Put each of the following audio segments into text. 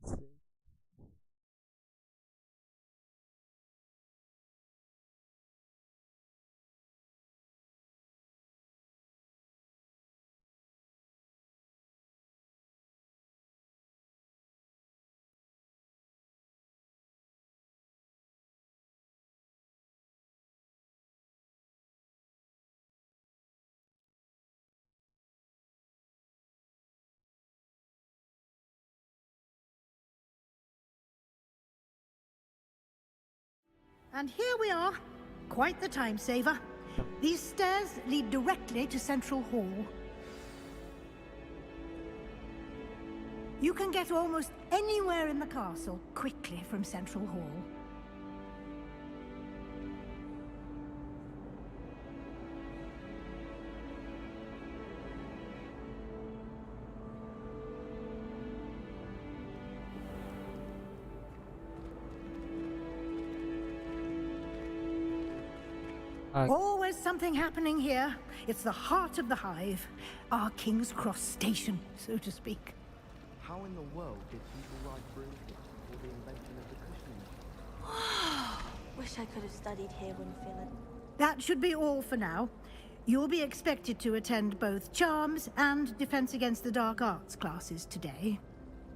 Let's see. And here we are. Quite the time saver. These stairs lead directly to Central Hall. You can get almost anywhere in the castle quickly from Central Hall. Always something happening here. It's the heart of the hive. Our King's Cross station, so to speak. How in the world did people ride broomsticks before the invention of the cushioning? Wish I could have studied here when feeling. That should be all for now. You'll be expected to attend both Charms and Defense Against the Dark Arts classes today.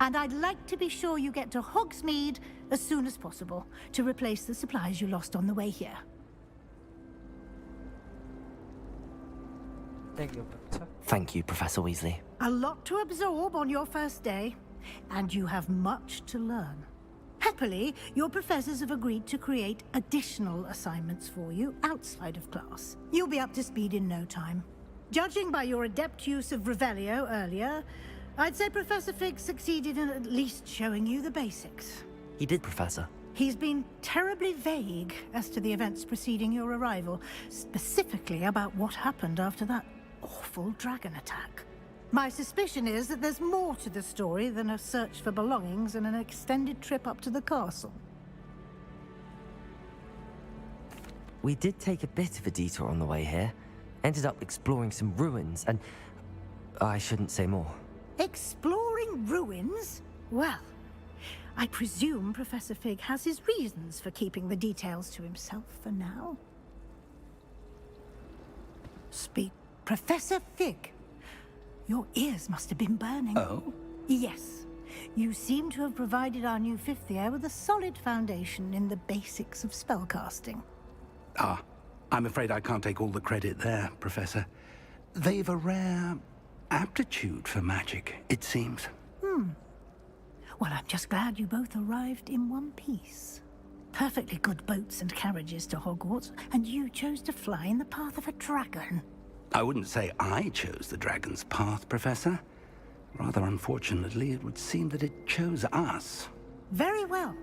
And I'd like to be sure you get to Hogsmeade as soon as possible to replace the supplies you lost on the way here. Thank you, Doctor. Thank you, Professor Weasley. A lot to absorb on your first day, and you have much to learn. Happily, your professors have agreed to create additional assignments for you outside of class. You'll be up to speed in no time. Judging by your adept use of Revelio earlier, I'd say Professor Fig succeeded in at least showing you the basics. He did, Professor. He's been terribly vague as to the events preceding your arrival, specifically about what happened after that awful dragon attack. My suspicion is that there's more to the story than a search for belongings and an extended trip up to the castle. We did take a bit of a detour on the way here. Ended up exploring some ruins and... I shouldn't say more. Exploring ruins? Well, I presume Professor Fig has his reasons for keeping the details to himself for now. Speak. Professor Fig, your ears must have been burning. Oh? Yes. You seem to have provided our new fifth year with a solid foundation in the basics of spellcasting. Ah, I'm afraid I can't take all the credit there, Professor. They've a rare aptitude for magic, it seems. Well, I'm just glad you both arrived in one piece. Perfectly good boats and carriages to Hogwarts, and you chose to fly in the path of a dragon. I wouldn't say I chose the dragon's path, Professor. Rather unfortunately, it would seem that it chose us. Very well.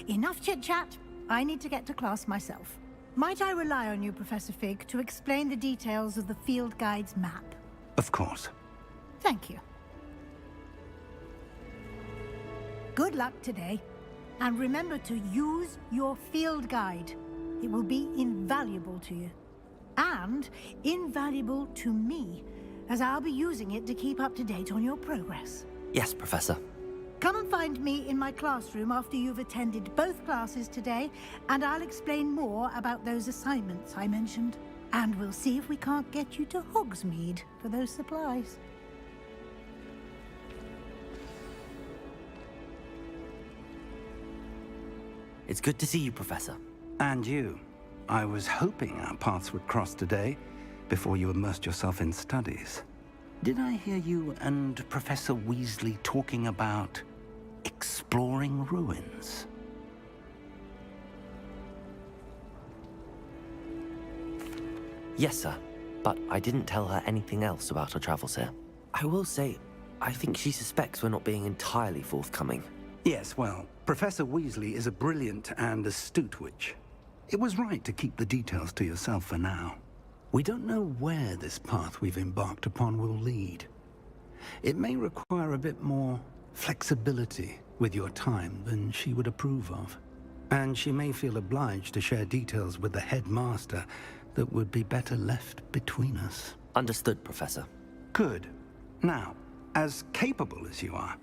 Enough chit-chat. I need to get to class myself. Might I rely on you, Professor Fig, to explain the details of the field guide's map? Of course. Thank you. Good luck today. And remember to use your field guide. It will be invaluable to you. And invaluable to me, as I'll be using it to keep up to date on your progress. Yes, Professor. Come and find me in my classroom after you've attended both classes today, and I'll explain more about those assignments I mentioned. And we'll see if we can't get you to Hogsmeade for those supplies. It's good to see you, Professor. And you. I was hoping our paths would cross today, before you immersed yourself in studies. Did I hear you and Professor Weasley talking about exploring ruins? Yes, sir. But I didn't tell her anything else about our travels here. I will say, I think she suspects we're not being entirely forthcoming. Yes, well, Professor Weasley is a brilliant and astute witch. It was right to keep the details to yourself for now. We don't know where this path we've embarked upon will lead. It may require a bit more flexibility with your time than she would approve of. And she may feel obliged to share details with the headmaster that would be better left between us. Understood, Professor. Good. Now, As capable as you are,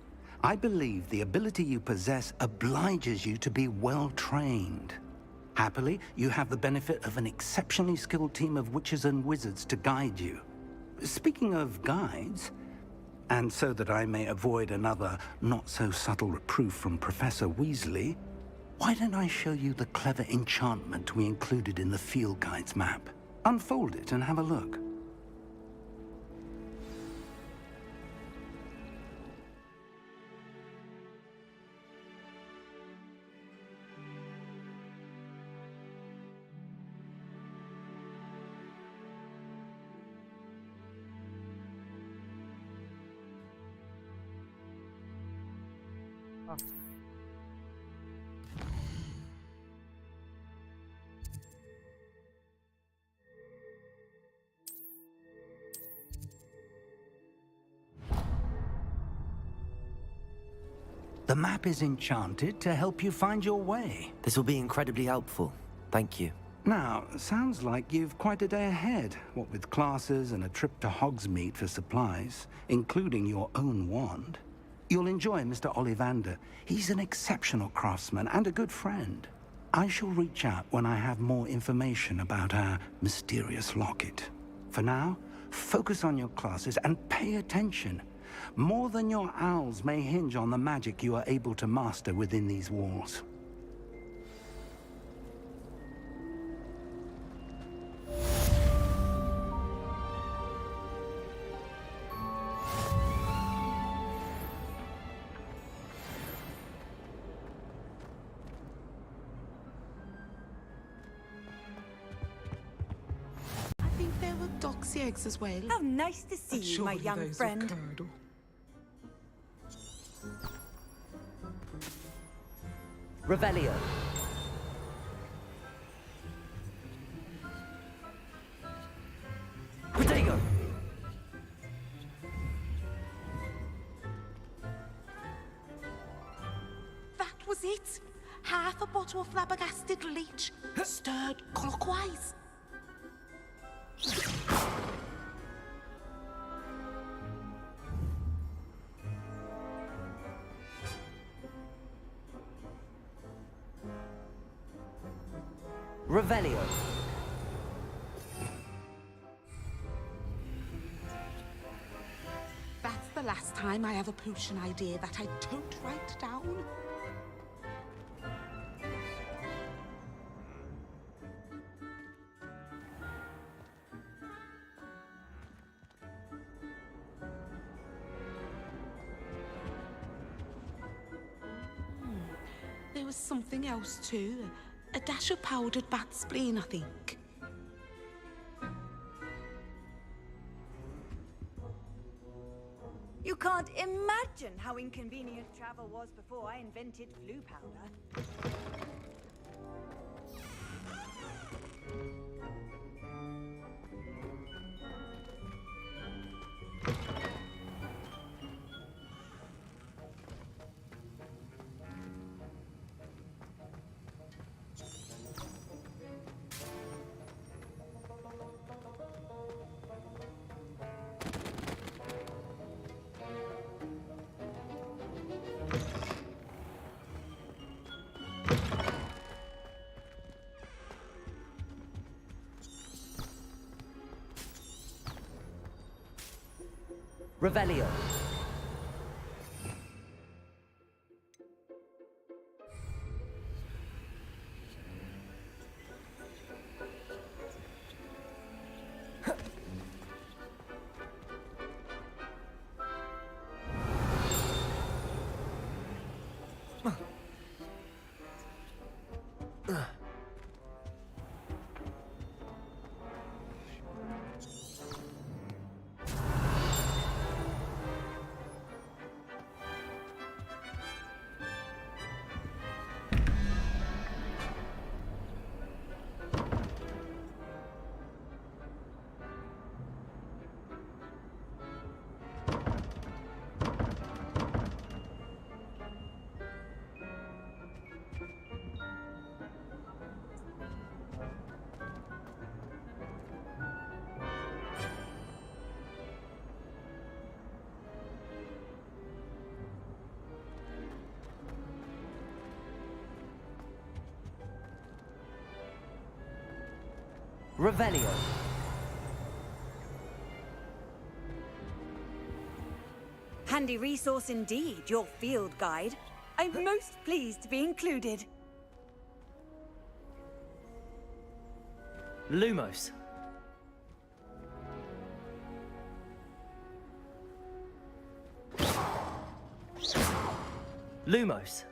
I believe the ability you possess obliges you to be well trained. Happily, you have the benefit of an exceptionally skilled team of witches and wizards to guide you. Speaking of guides, and so that I may avoid another not-so-subtle reproof from Professor Weasley, why don't I show you the clever enchantment we included in the field guide's map? Unfold it and have a look. The map is enchanted to help you find your way. This will be incredibly helpful. Thank you. Now, sounds like you've quite a day ahead, what with classes and a trip to Hogsmeade for supplies, including your own wand. You'll enjoy Mr. Ollivander. He's an exceptional craftsman and a good friend. I shall reach out when I have more information about our mysterious locket. For now, focus on your classes and pay attention. More than your owls may hinge on the magic you are able to master within these walls. I think there were doxy eggs as well. How nice to see you, my young friend. Revelio. Protego. That was it. Half a bottle of flabbergasted leech, stirred clockwise. Revelio. That's the last time I have a potion idea that I don't write down. There was something else too. A dash of powdered bat spleen, I think. You can't imagine how inconvenient travel was before I invented flu powder. Revelio. Revelio. Handy resource indeed, your field guide. I'm most pleased to be included. Lumos. Lumos.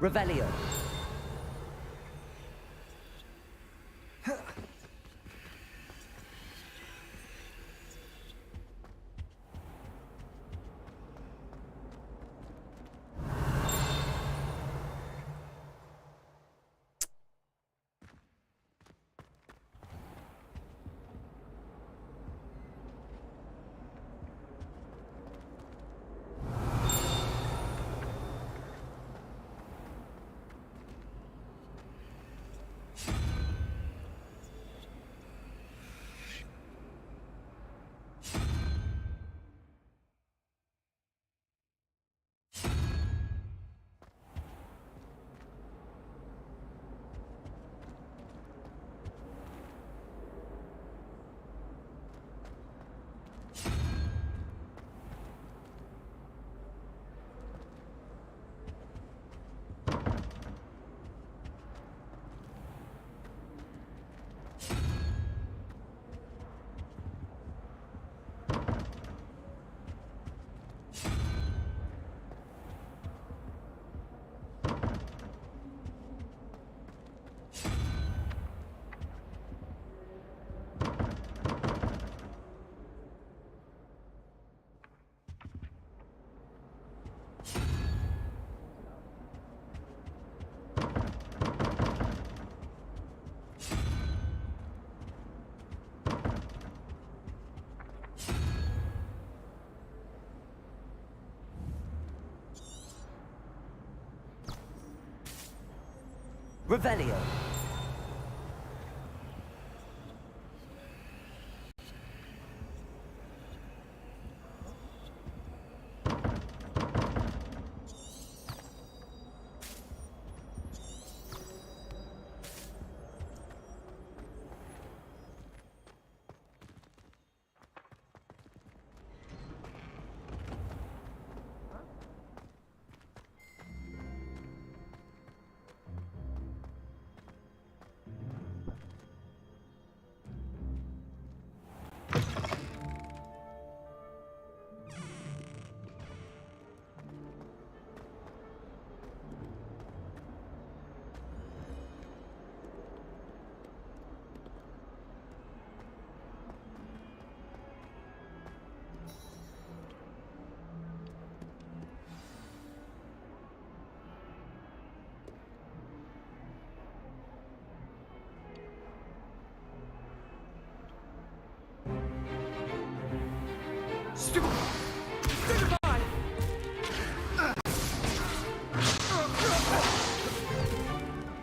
Revelio. Revelio.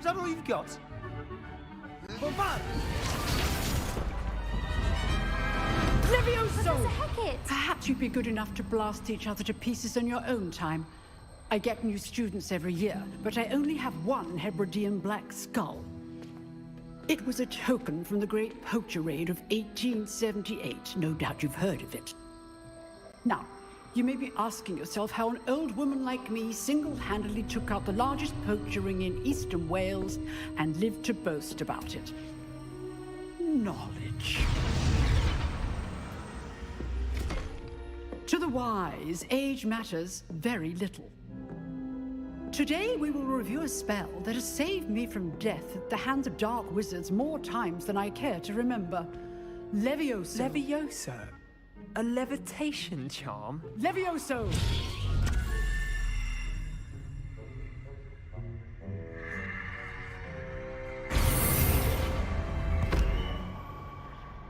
Is that all you've got? Levioso! Perhaps you'd be good enough to blast each other to pieces in your own time. I get new students every year, but I only have one Hebridean black skull. It was a token from the Great Poacher Raid of 1878. No doubt you've heard of it. Now, you may be asking yourself how an old woman like me single-handedly took out the largest poacher ring in eastern Wales and lived to boast about it. Knowledge. To the wise, age matters very little. Today we will review a spell that has saved me from death at the hands of dark wizards more times than I care to remember. Levioso. Levioso? A levitation charm? Levioso!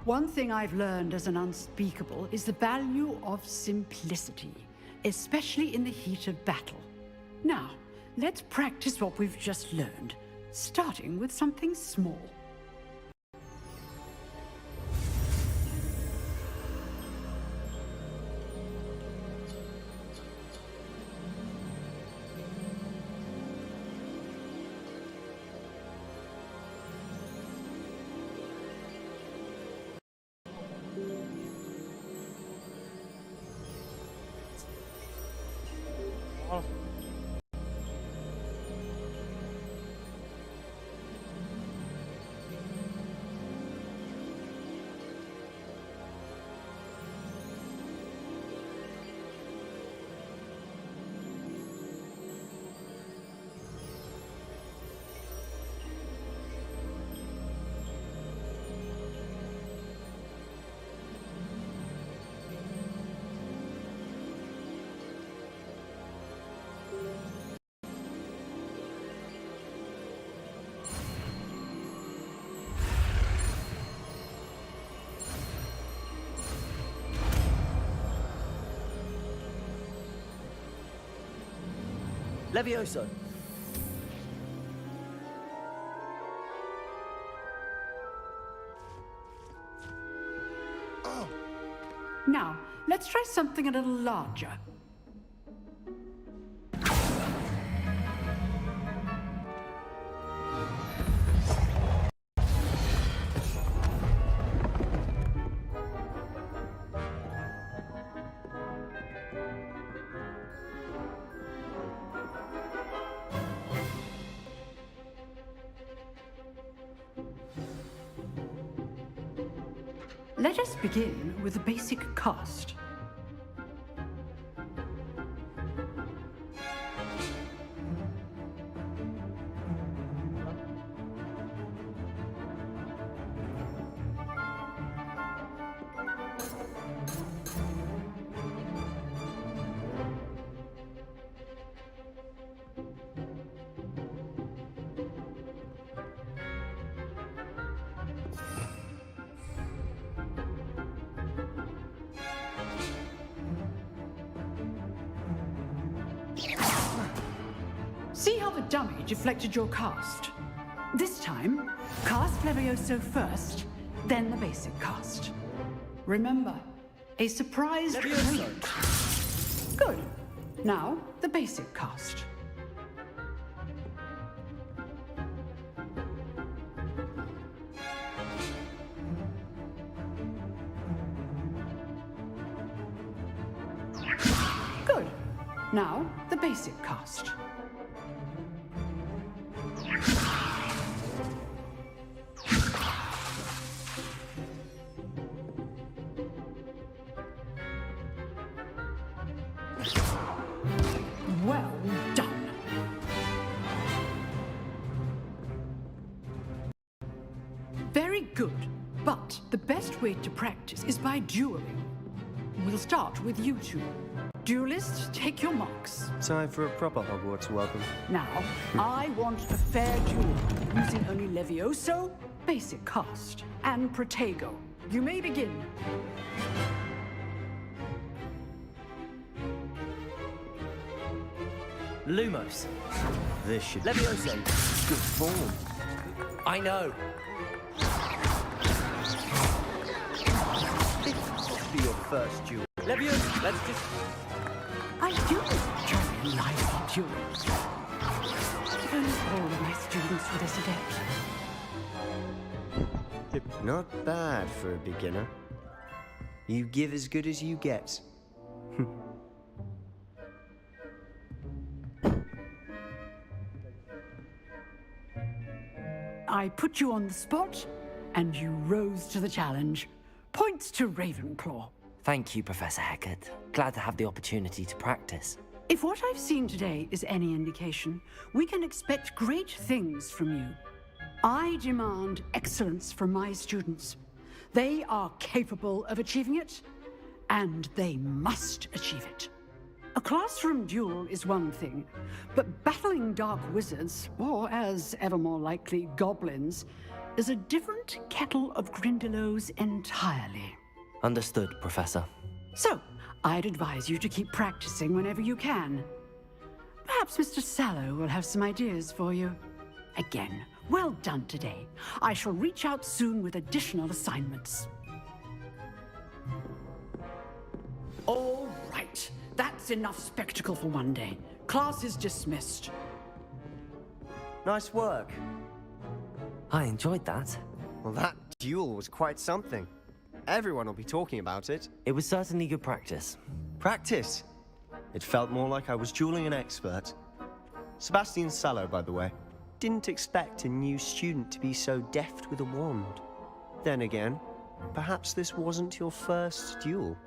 One thing I've learned as an unspeakable is the value of simplicity, especially in the heat of battle. Now, let's practice what we've just learned, starting with something small. Levioso. Now, let's try something a little larger. Let us begin with the basic cast. See how the dummy deflected your cast? This time, cast Levioso first, then the basic cast. Remember, a surprise trait. Good. Now, the basic cast. Good. Now, the basic cast. Well done. Very good. But the best way to practice is by dueling. We'll start with you two. Duelists, take your marks. Time for a proper Hogwarts welcome. Now, I want a fair duel, using only Levioso, basic cast, and Protego. You may begin. Lumos. This should Levioso. good form. I know. This must be your first duel. Levioso, let's just... I do enjoy lively duels. If only all of my students were this adept. Not bad for a beginner. You give as good as you get. I put you on the spot, and you rose to the challenge. Points to Ravenclaw. Thank you, Professor Hecat. Glad to have the opportunity to practice. If what I've seen today is any indication, we can expect great things from you. I demand excellence from my students. They are capable of achieving it, and they must achieve it. A classroom duel is one thing, but battling dark wizards, or as ever more likely, goblins, is a different kettle of Grindylows entirely. Understood, Professor. So, I'd advise you to keep practicing whenever you can. Perhaps Mr. Sallow will have some ideas for you. Again, well done today. I shall reach out soon with additional assignments. All right. That's enough spectacle for one day. Class is dismissed. Nice work. I enjoyed that. Well, that duel was quite something. Everyone will be talking about it. It was certainly good practice. Practice? It felt more like I was dueling an expert. Sebastian Sallow, by the way. Didn't expect a new student to be so deft with a wand. Then again, perhaps this wasn't your first duel.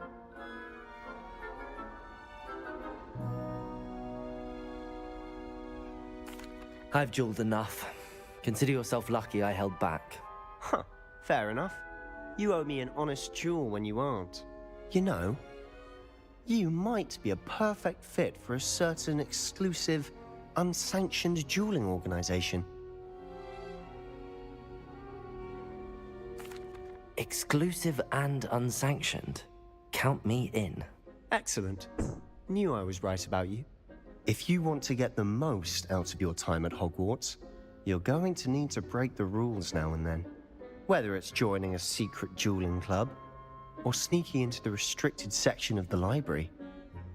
I've dueled enough. Consider yourself lucky I held back. Huh, fair enough. You owe me an honest duel when you aren't. You know, you might be a perfect fit for a certain exclusive, unsanctioned dueling organization. Exclusive and unsanctioned. Count me in. Excellent. Knew I was right about you. If you want to get the most out of your time at Hogwarts, you're going to need to break the rules now and then. Whether it's joining a secret dueling club, or sneaking into the restricted section of the library,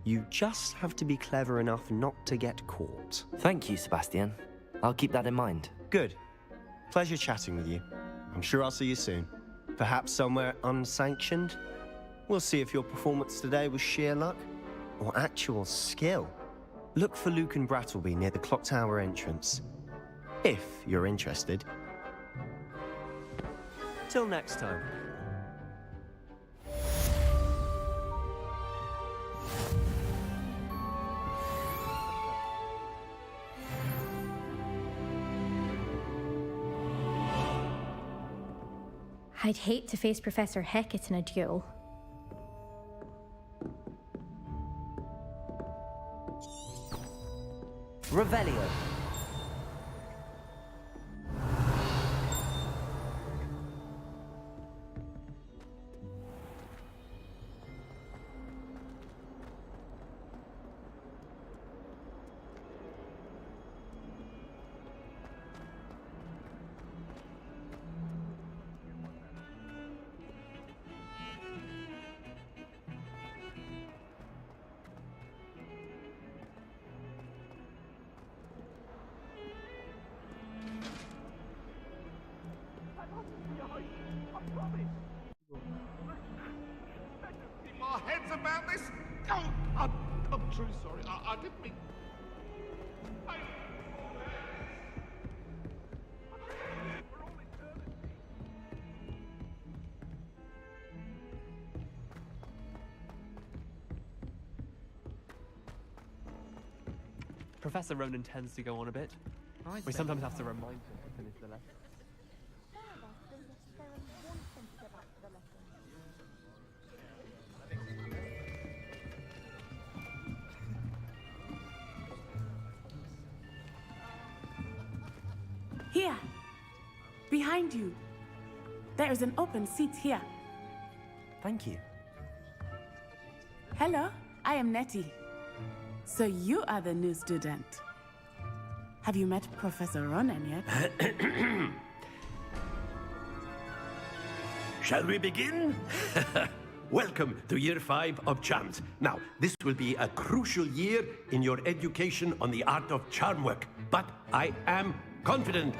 you just have to be clever enough not to get caught. Thank you, Sebastian. I'll keep that in mind. Good. Pleasure chatting with you. I'm sure I'll see you soon. Perhaps somewhere unsanctioned? We'll see if your performance today was sheer luck, or actual skill. Look for Luke and Brattleby near the clock tower entrance. If you're interested. Till next time. I'd hate to face Professor Hecat in a duel. Revelio. Our heads about this? Oh, I'm truly sorry. I didn't mean... Professor Ronan tends to go on a bit. We sometimes have to remind him to finish the lesson. Here, behind you. There is an open seat here. Thank you. Hello, I am Nettie. So you are the new student. Have you met Professor Ronan yet? Shall we begin? Welcome to Year 5 of Charms. Now, this will be a crucial year in your education on the art of charm work, but I am confident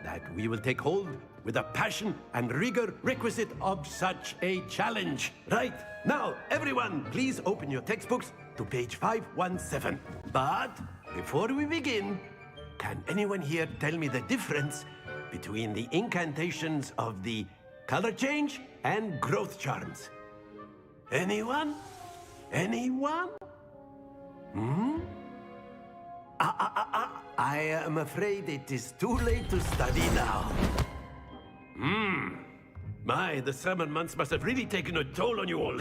that we will take hold with the passion and rigor requisite of such a challenge. Right, now, everyone, please open your textbooks to page 517. But before we begin, can anyone here tell me the difference between the incantations of the color change and growth charms? Anyone? Anyone? I am afraid it is too late to study now. My, the summer months must have really taken a toll on you all.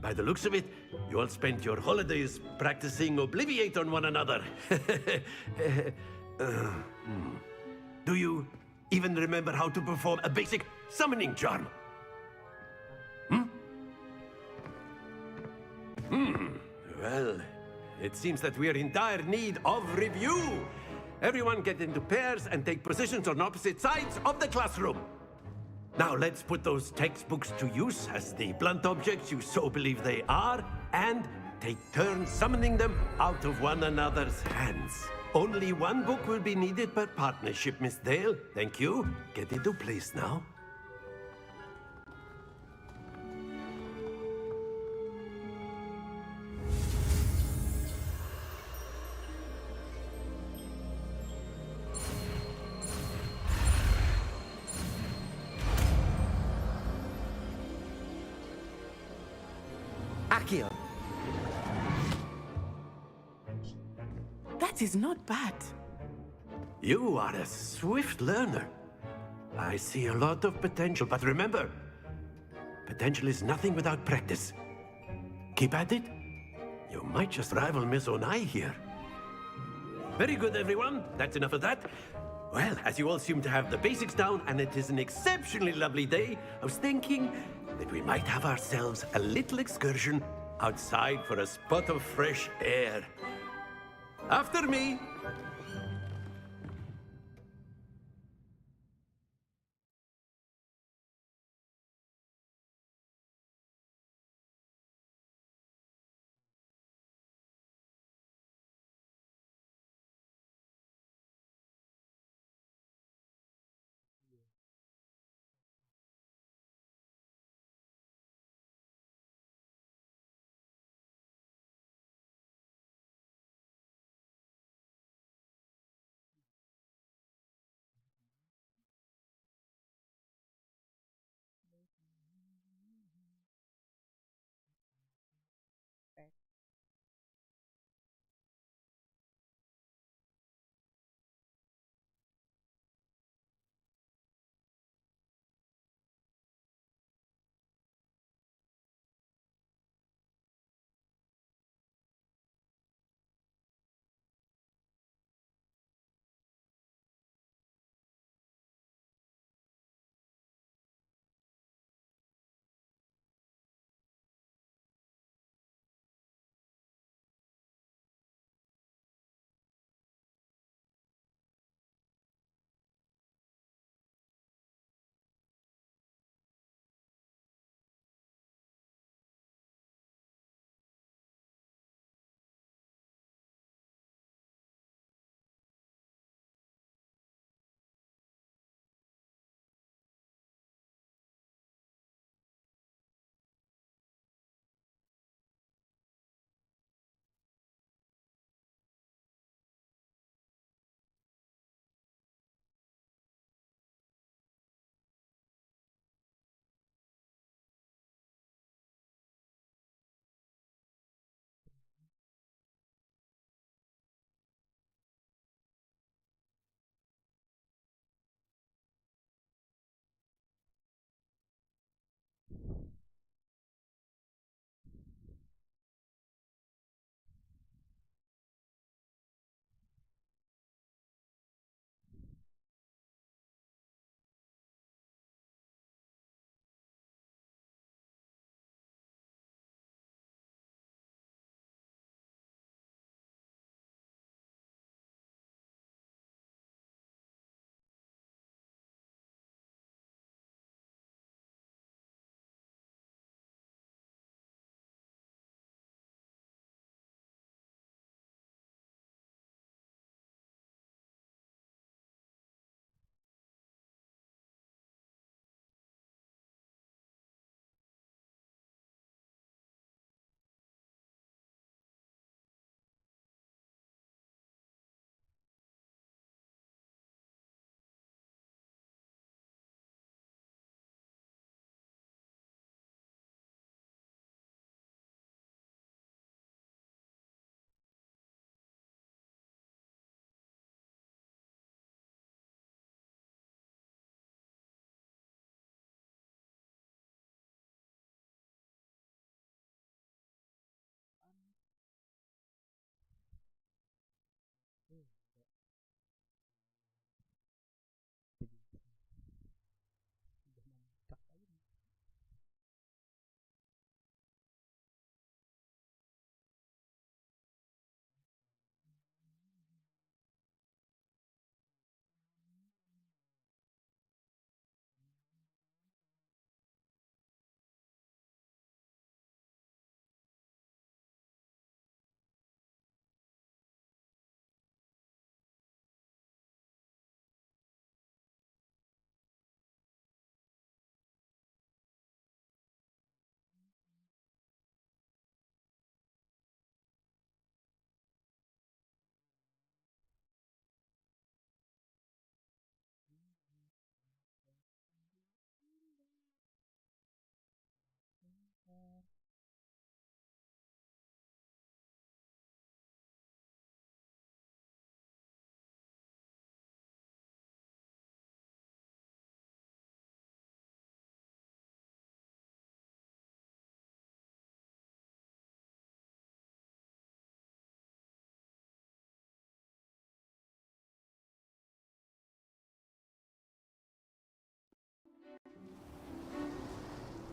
By the looks of it, you all spent your holidays practicing Obliviate on one another. Do you even remember how to perform a basic summoning charm? Well, it seems that we are in dire need of review. Everyone get into pairs and take positions on opposite sides of the classroom. Now let's put those textbooks to use as the blunt objects you so believe they are, and take turns summoning them out of one another's hands. Only one book will be needed per partnership, Miss Dale. Thank you. Get into place now. Accio. That is not bad. You are a swift learner. I see a lot of potential, but remember, potential is nothing without practice. Keep at it. You might just rival Miss Onai here. Very good, everyone. That's enough of that. Well, as you all seem to have the basics down, and it is an exceptionally lovely day, I was thinking that we might have ourselves a little excursion outside for a spot of fresh air. After me.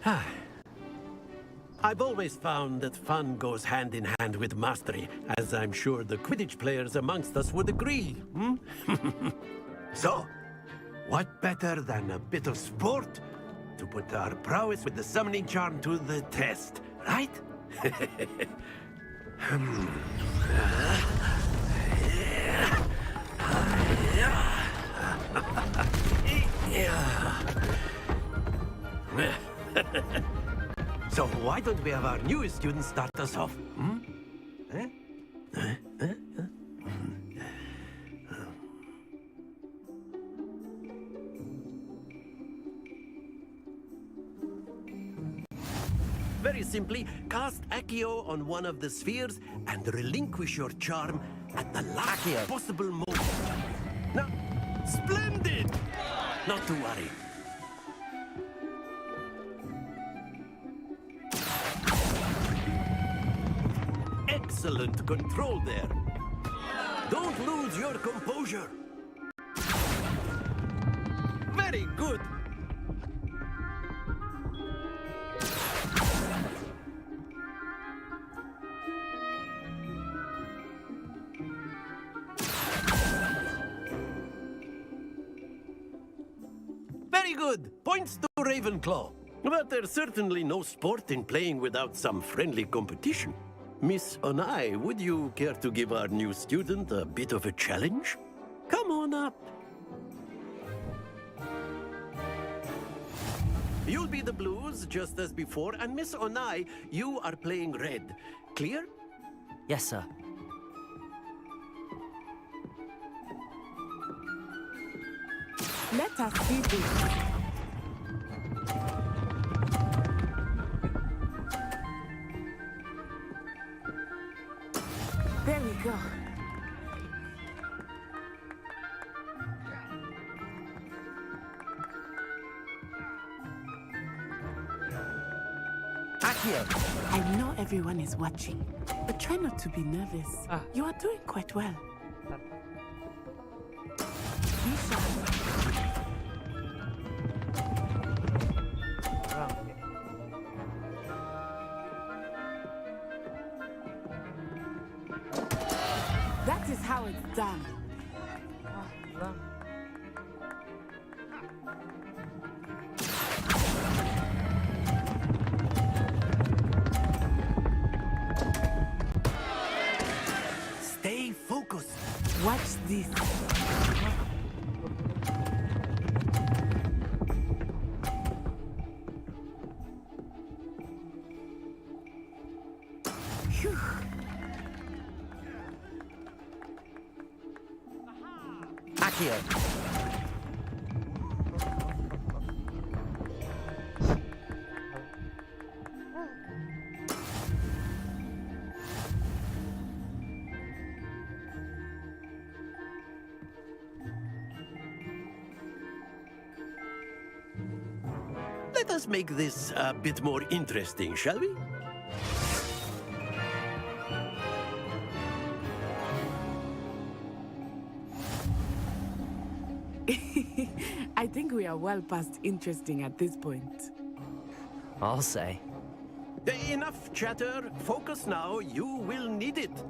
I've always found that fun goes hand in hand with mastery, as I'm sure the Quidditch players amongst us would agree. So, what better than a bit of sport to put our prowess with the summoning charm to the test, right? So why don't we have our newest student start us off? Very simply, cast Accio on one of the spheres and relinquish your charm at the last possible moment. Now, splendid! Not to worry. Excellent control there. Don't lose your composure. Very good. Very good. Points to Ravenclaw. But there's certainly no sport in playing without some friendly competition. Miss Onai, would you care to give our new student a bit of a challenge? Come on up. You'll be the blues, just as before, and Miss Onai, you are playing red. Clear? Yes, sir. Let us see this. There we go. Accio! I know everyone is watching, but try not to be nervous. You are doing quite well. Be sharp. That is how it's done. Stay focused. Watch this. Phew. Accio! Let us make this a bit more interesting, shall we? I think we are well past interesting at this point. I'll say. Enough chatter. Focus now. You will need it.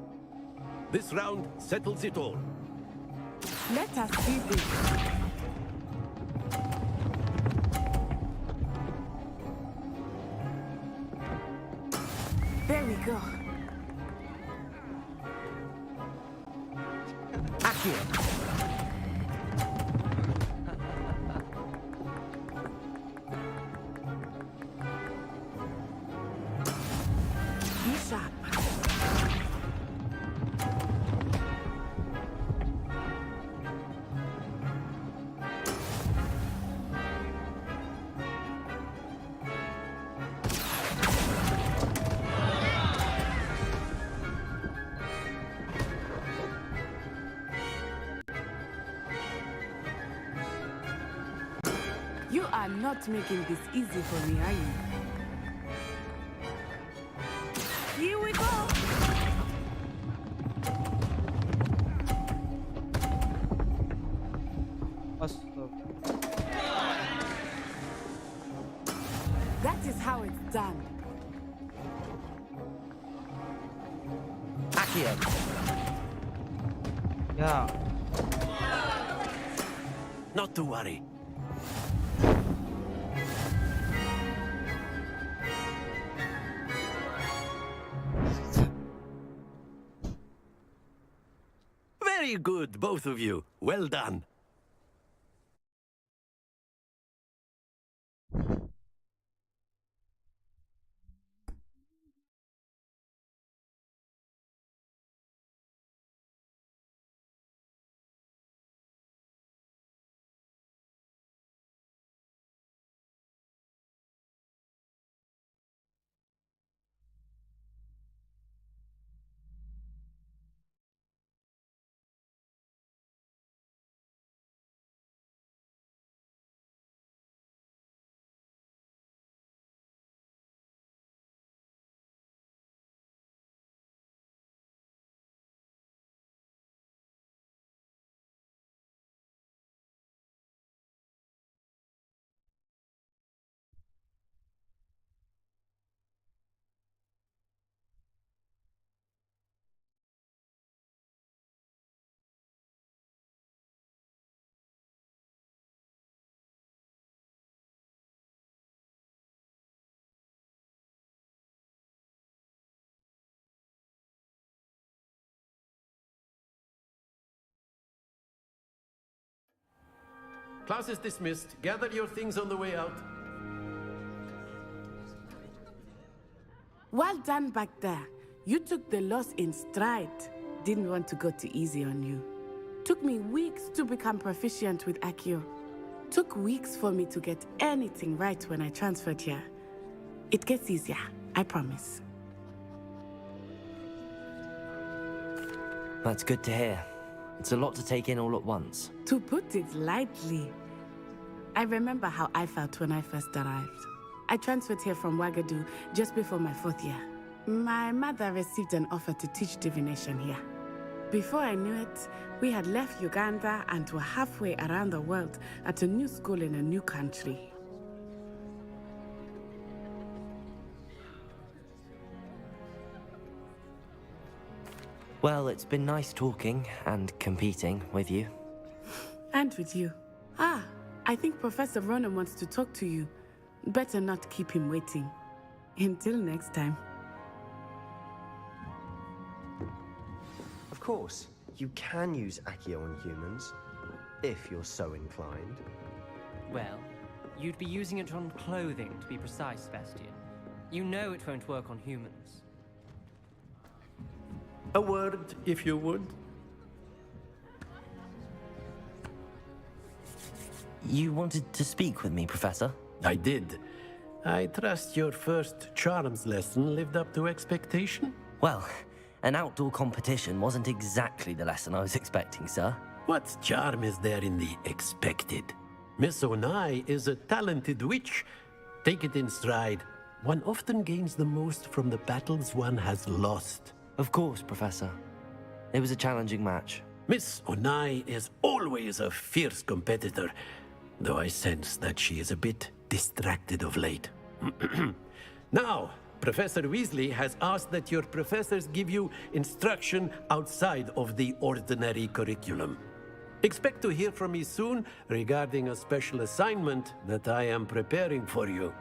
This round settles it all. Let us see this. There we go. Accio! Be sharp. You are not making this easy for me, are you? Here we go! That is how it's done. Accio. Yeah. Not to worry. Very good, both of you. Well done. Class is dismissed. Gather your things on the way out. Well done back there. You took the loss in stride. Didn't want to go too easy on you. Took me weeks to become proficient with Accio. Took weeks for me to get anything right when I transferred here. It gets easier, I promise. That's good to hear. It's a lot to take in all at once. To put it lightly, I remember how I felt when I first arrived. I transferred here from Wagadu just before my 4th year. My mother received an offer to teach divination here. Before I knew it, we had left Uganda and were halfway around the world at a new school in a new country. Well, it's been nice talking and competing with you. And with you. Ah, I think Professor Ronan wants to talk to you. Better not keep him waiting. Until next time. Of course, you can use Accio on humans, if you're so inclined. Well, you'd be using it on clothing, to be precise, Sebastian. You know it won't work on humans. A word, if you would. You wanted to speak with me, Professor? I did. I trust your first charms lesson lived up to expectation? Well, an outdoor competition wasn't exactly the lesson I was expecting, sir. What charm is there in the expected? Miss Onai is a talented witch. Take it in stride. One often gains the most from the battles one has lost. Of course, Professor. It was a challenging match. Miss Onai is always a fierce competitor, though I sense that she is a bit distracted of late. Now, Professor Weasley has asked that your professors give you instruction outside of the ordinary curriculum. Expect to hear from me soon regarding a special assignment that I am preparing for you.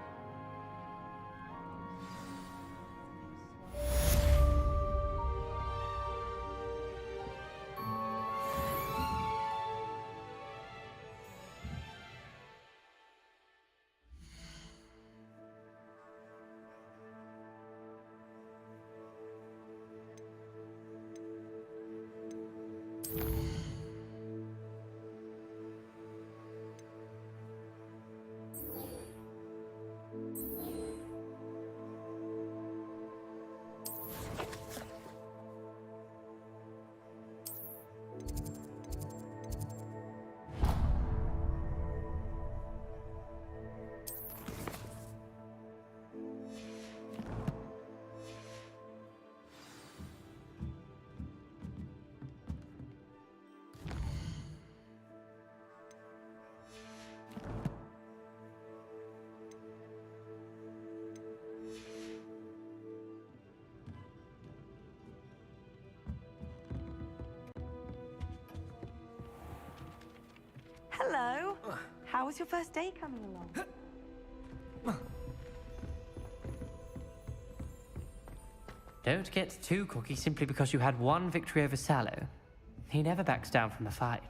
Hello. How was your first day coming along? Don't get too cocky simply because you had one victory over Sallow. He never backs down from a fight.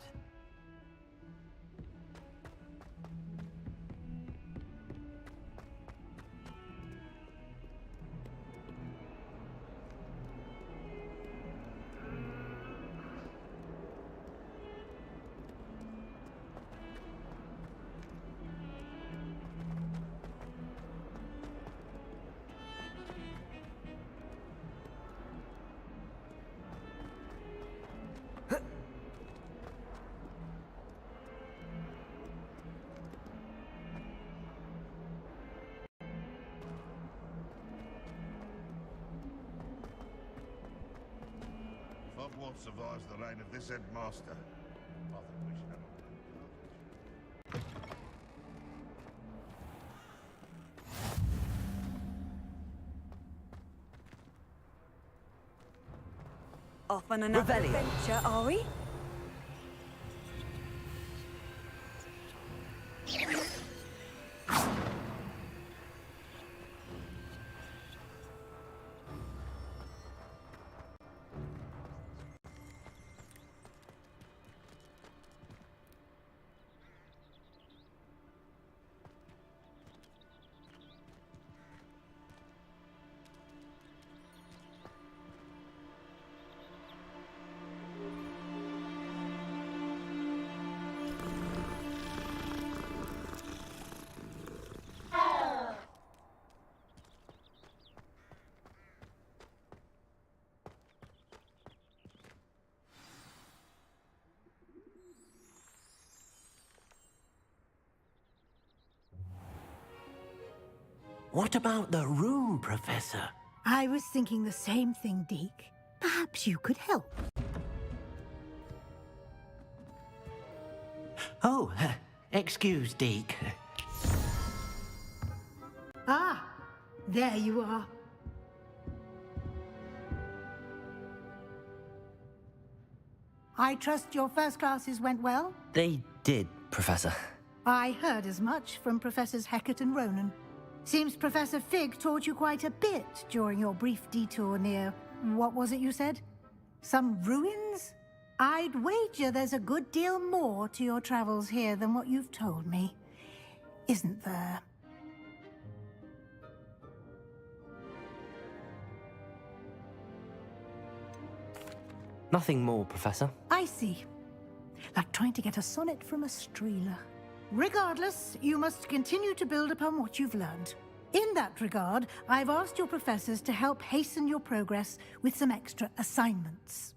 If Hogwarts survives the reign of this headmaster, I think we should have Off on another adventure, are we? What about the room, Professor? I was thinking the same thing, Deke. Perhaps you could help. Oh, excuse, Deke. Ah, there you are. I trust your first classes went well? They did, Professor. I heard as much from Professors Hecat and Ronan. Seems Professor Fig taught you quite a bit during your brief detour near... what was it you said? Some ruins? I'd wager there's a good deal more to your travels here than what you've told me. Isn't there? Nothing more, Professor. I see. Like trying to get a sonnet from a streeler. Regardless, you must continue to build upon what you've learned. In that regard, I've asked your professors to help hasten your progress with some extra assignments.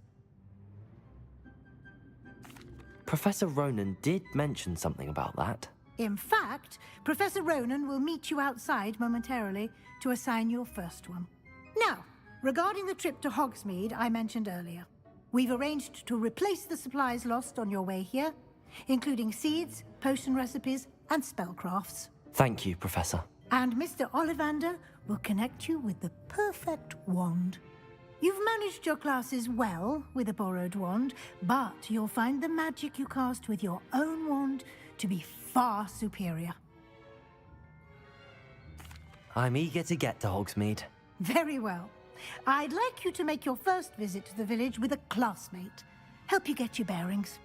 Professor Ronan did mention something about that. In fact, Professor Ronan will meet you outside momentarily to assign your first one. Now, regarding the trip to Hogsmeade I mentioned earlier, we've arranged to replace the supplies lost on your way here, including seeds, potion recipes, and spellcrafts. Thank you, Professor. And Mr. Ollivander will connect you with the perfect wand. You've managed your classes well with a borrowed wand, but you'll find the magic you cast with your own wand to be far superior. I'm eager to get to Hogsmeade. Very well. I'd like you to make your first visit to the village with a classmate. Help you get your bearings.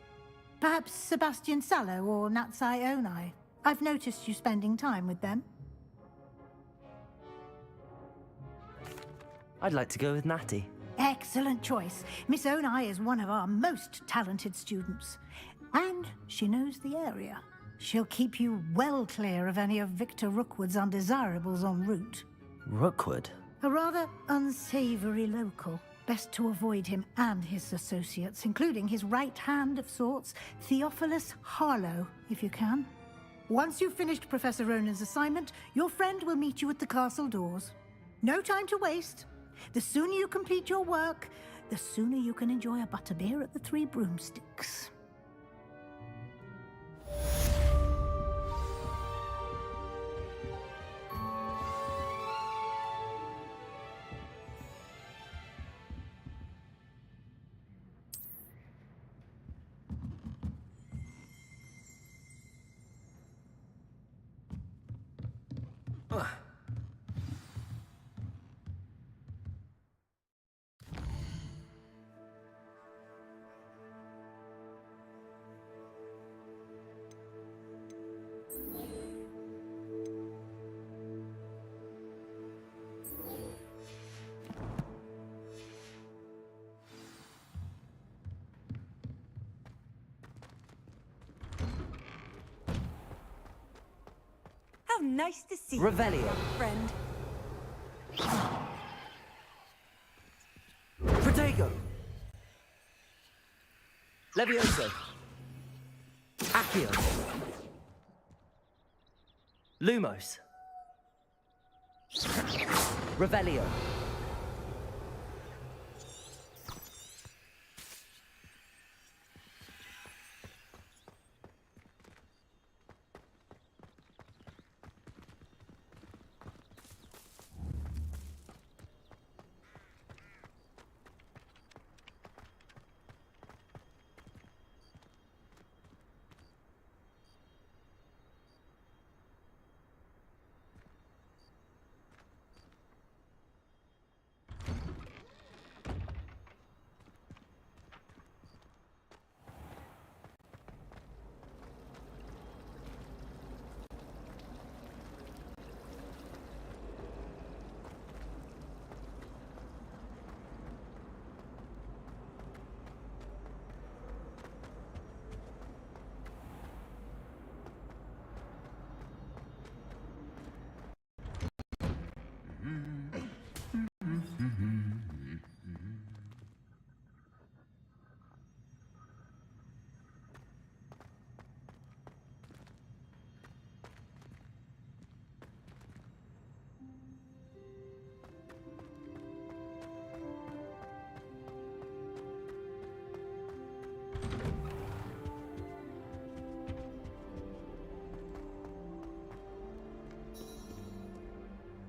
Perhaps Sebastian Sallow or Natsai Onai. I've noticed you spending time with them. I'd like to go with Natty. Excellent choice. Miss Onai is one of our most talented students. And she knows the area. She'll keep you well clear of any of Victor Rookwood's undesirables en route. Rookwood? A rather unsavory local. Best to avoid him and his associates, including his right hand of sorts, Theophilus Harlow, if you can. Once you've finished Professor Ronan's assignment, your friend will meet you at the castle doors. No time to waste. The sooner you complete your work, the sooner you can enjoy a butterbeer at the Three Broomsticks. Nice to see Revelio. you, young friend. Protego. Levioso. Accio. Lumos. Revelio.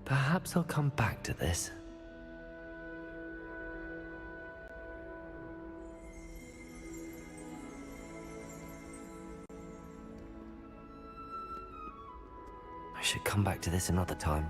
Perhaps I'll come back to this. I should come back to this another time.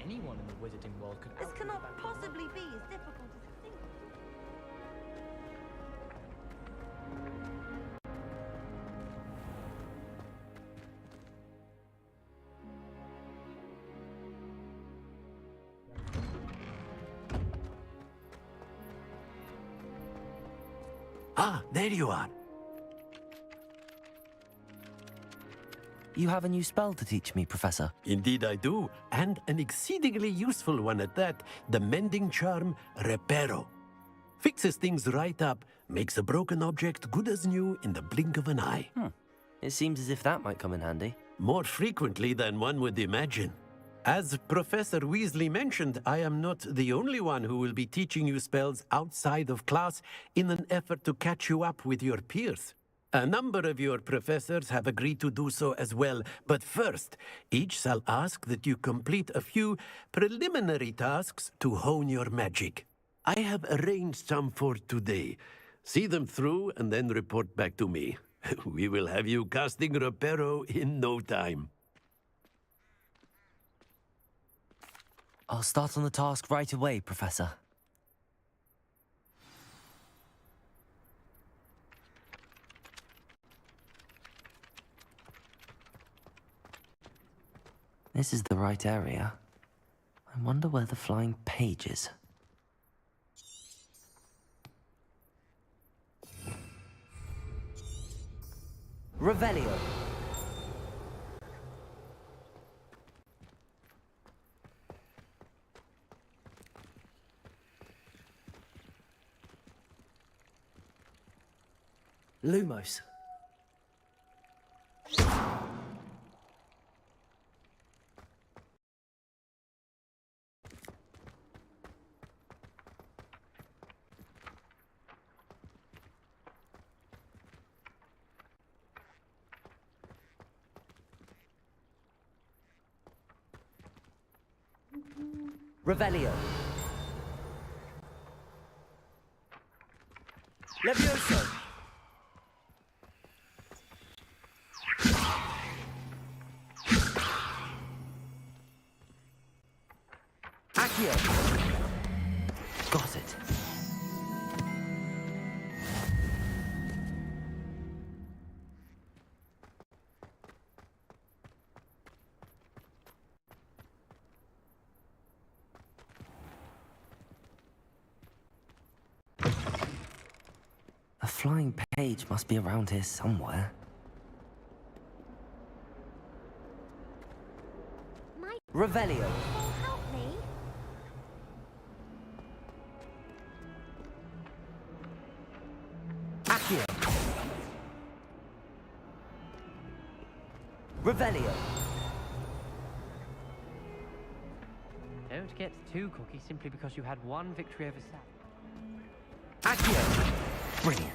Anyone in the wizarding world could This cannot possibly be as difficult as it seems. Ah, there you are. You have a new spell to teach me, Professor. Indeed I do, and an exceedingly useful one at that, the mending charm Reparo. Fixes things right up, makes a broken object good as new in the blink of an eye. It seems as if that might come in handy. More frequently than one would imagine. As Professor Weasley mentioned, I am not the only one who will be teaching you spells outside of class in an effort to catch you up with your peers. A number of your professors have agreed to do so as well, but first, each shall ask that you complete a few preliminary tasks to hone your magic. I have arranged some for today. See them through and then report back to me. We will have you casting Reparo in no time. I'll start on the task right away, Professor. This is the right area. I wonder where the flying page is. Revelio. Lumos. Revelio. Levioso. Accio. Got it. A flying page must be around here somewhere. Revelio. Help me. Accio. Revelio. Don't get too cocky simply because you had one victory over Sal. Accio. Brilliant.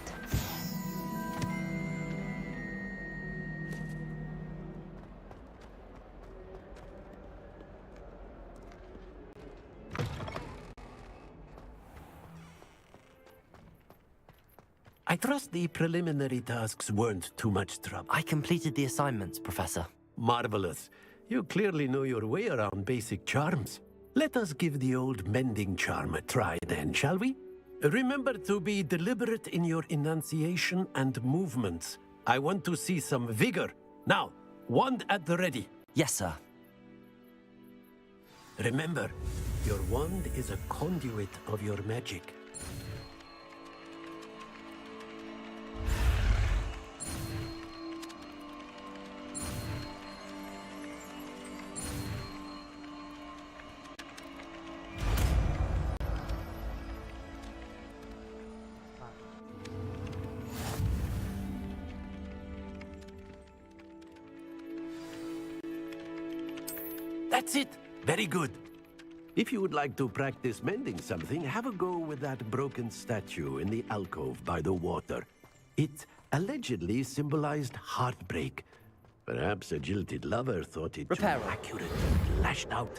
I trust the preliminary tasks weren't too much trouble. I completed the assignments, Professor. Marvelous. You clearly know your way around basic charms. Let us give the old mending charm a try then, shall we? Remember to be deliberate in your enunciation and movements. I want to see some vigor. Now, wand at the ready. Yes, sir. Remember, your wand is a conduit of your magic. That's it. Very good. If you would like to practice mending something, have a go with that broken statue in the alcove by the water. It allegedly symbolized heartbreak. Perhaps a jilted lover thought it too accurate and lashed out.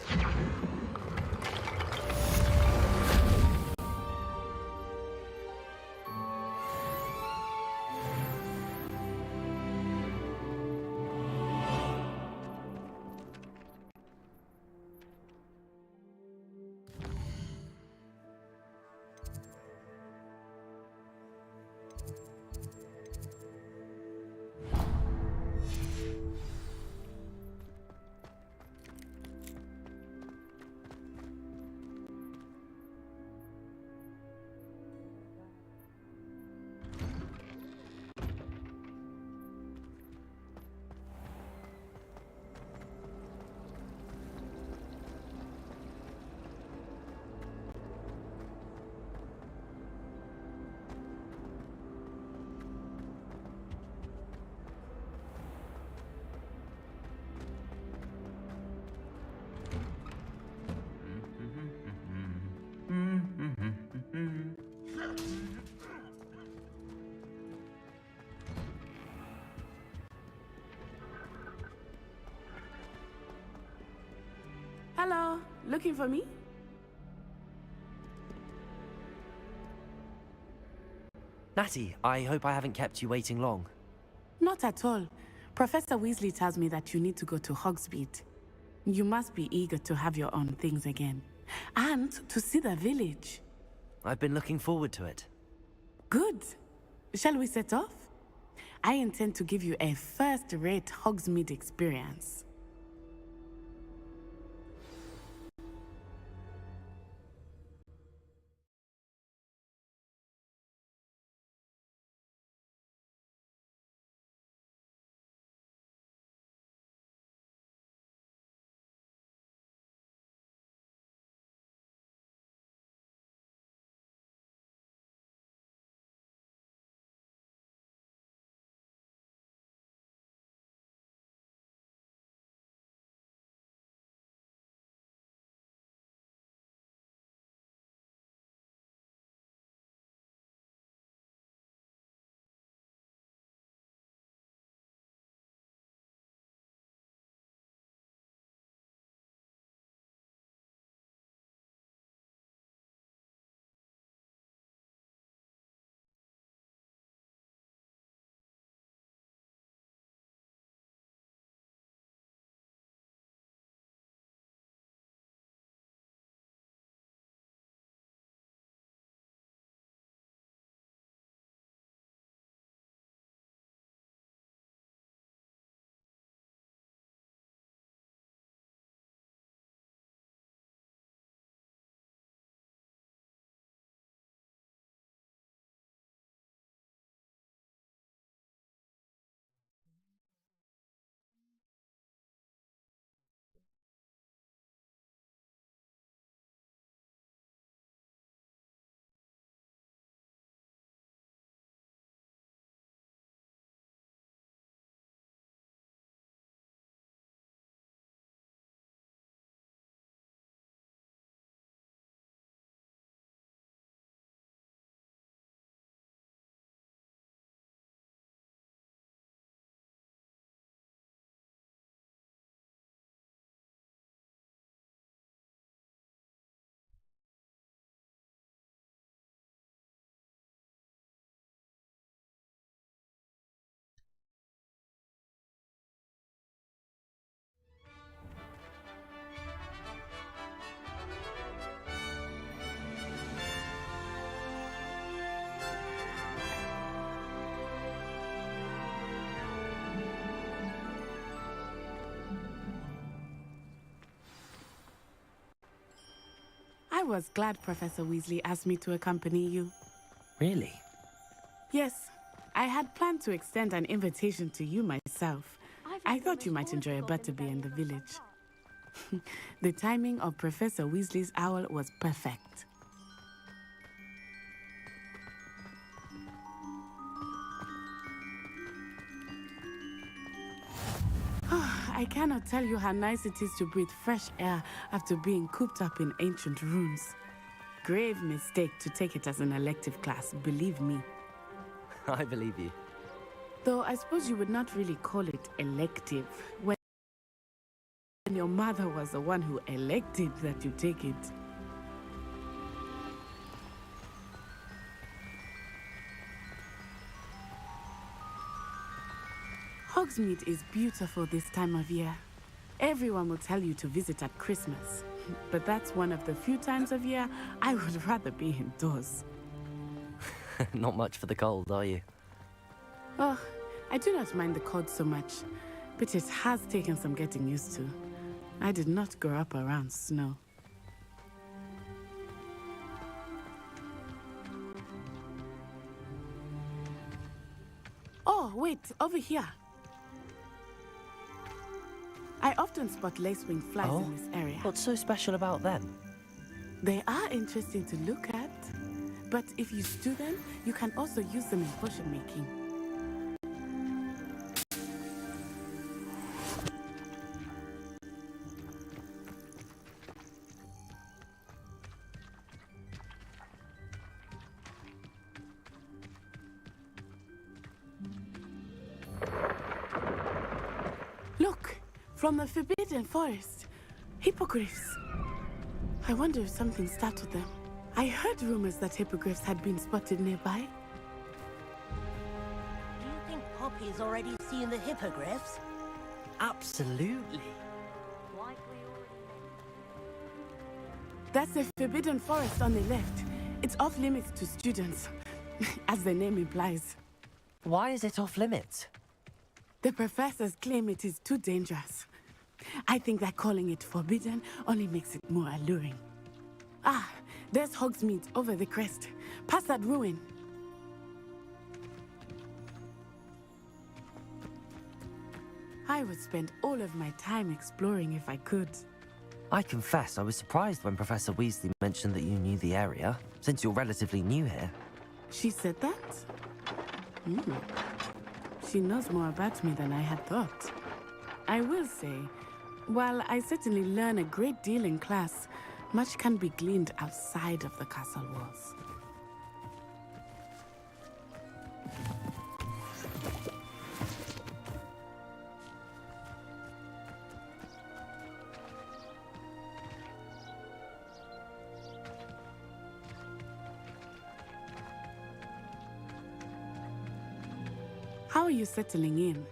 Hello, looking for me? Natty, I hope I haven't kept you waiting long. Not at all. Professor Weasley tells me that you need to go to Hogsmeade. You must be eager to have your own things again. And to see the village. I've been looking forward to it. Good. Shall we set off? I intend to give you a first-rate Hogsmeade experience. was glad Professor Weasley asked me to accompany you. Really? Yes, I had planned to extend an invitation to you myself. I thought you might enjoy a butterbeer in the village. The timing of Professor Weasley's owl was perfect. I cannot tell you how nice it is to breathe fresh air after being cooped up in ancient rooms. Grave mistake to take it as an elective class, believe me. I believe you. Though I suppose you would not really call it elective when your mother was the one who elected that you take it. Hogsmeade is beautiful this time of year. Everyone will tell you to visit at Christmas, but that's one of the few times of year I would rather be indoors. Not much for the cold, are you? Oh, I do not mind the cold so much, but it has taken some getting used to. I did not grow up around snow. Oh, wait, over here. I often spot lacewing flies in this area. What's so special about them? They are interesting to look at, but if you stew them, you can also use them in potion making. Look, from the Forbidden Forest, hippogriffs. I wonder if something startled them. I heard rumors that hippogriffs had been spotted nearby. Do you think Poppy's already seen the hippogriffs? Absolutely. That's the Forbidden Forest on the left. It's off limits to students, as the name implies. Why is it off limits? The professors claim it is too dangerous. I think that calling it forbidden only makes it more alluring. Ah, there's Hogsmeade over the crest. Past that ruin. I would spend all of my time exploring if I could. I confess I was surprised when Professor Weasley mentioned that you knew the area, since you're relatively new here. She said that? She knows more about me than I had thought. I will say, while I certainly learn a great deal in class, much can be gleaned outside of the castle walls. How are you settling in?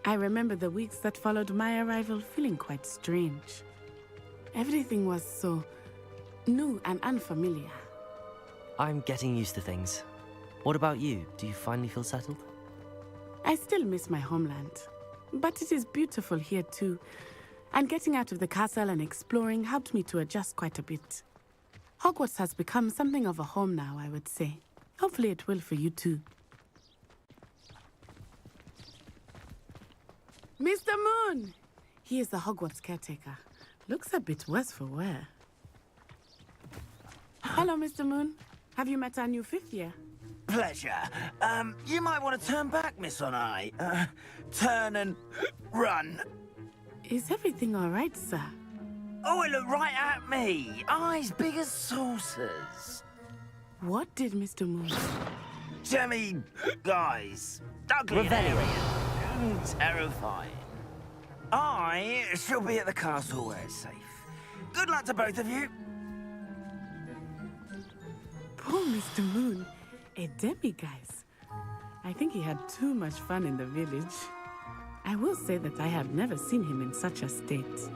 I remember the weeks that followed my arrival feeling quite strange. Everything was so new and unfamiliar. I'm getting used to things. What about you? Do you finally feel settled? I still miss my homeland, but it is beautiful here too. And getting out of the castle and exploring helped me to adjust quite a bit. Hogwarts has become something of a home now, I would say. Hopefully it will for you too. Mr. Moon! He is the Hogwarts caretaker. Looks a bit worse for wear. Hello, Mr. Moon. Have you met our new fifth year? Pleasure. You might want to turn back, Miss On-Eye. Turn and run. Is everything all right, sir? Oh, it looked right at me. Eyes big as saucers. What did Mr. Moon? Jemmy, guys. Ugly and arrogant and terrifying. I shall be at the castle where it's safe. Good luck to both of you. Poor Mr. Moon. A demi-guise. I think he had too much fun in the village. I will say that I have never seen him in such a state.